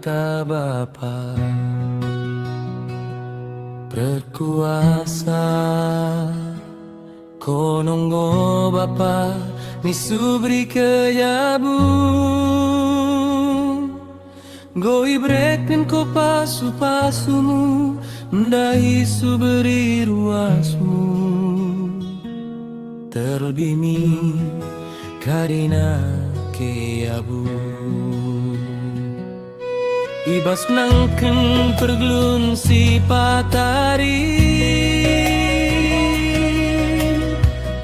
kata Bapa berkuasa, konongo Bapa ni subri kejabu, goi brekin ko pasu-pasumu, mendai subri ruasmu, terbimi karina keabu. Ibas nangken perglun si patari,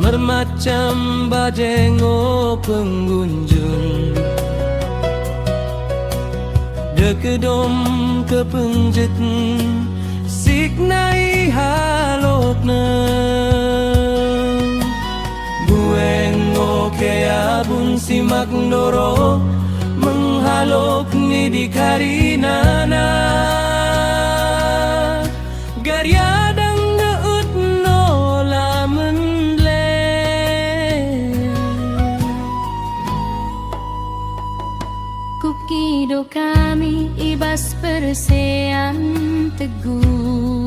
mermacam bajengo pengunjung, dekedom kepenjet siknai halokna, buengo keabun simak doro, menghalok ni di karinana, garyadang geut no lamenle, kukido kami ibas persean teguh,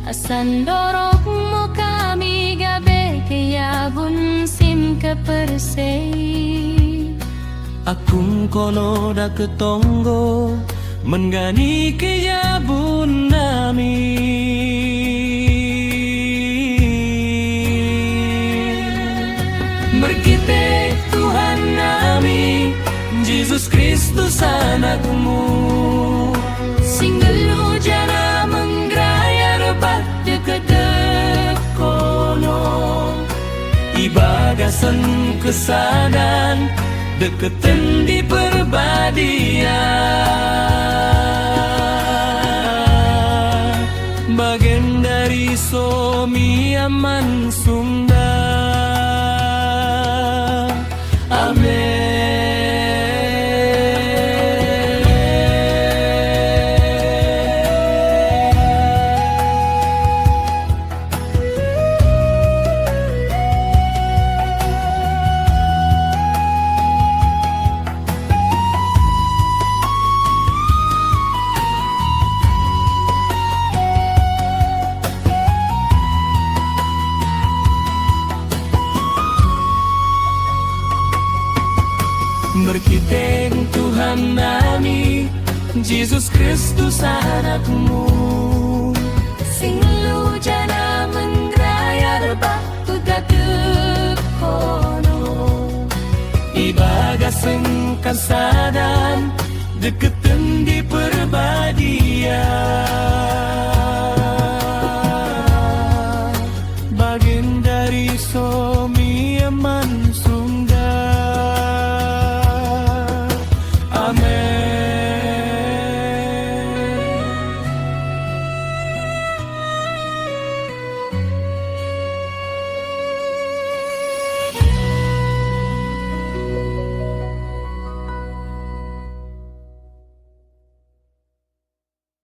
asan dorok mo kami gabe keyabun sim ke persei. akung kono da ketonggo menggani kejabun nami, berkite Tuhan nami Yesus Kristus anakmu, Singgelu jana menggraya rebat deket kono, ibagasan kesadan deketan di perbadian, bagian dari somi aman sunda. Amin. Berkiteng Tuhan nami Yesus Kristus anakmu, Singgelu jana menggraya rebat deket kono, ibagasan kasadan deketan di perbadian,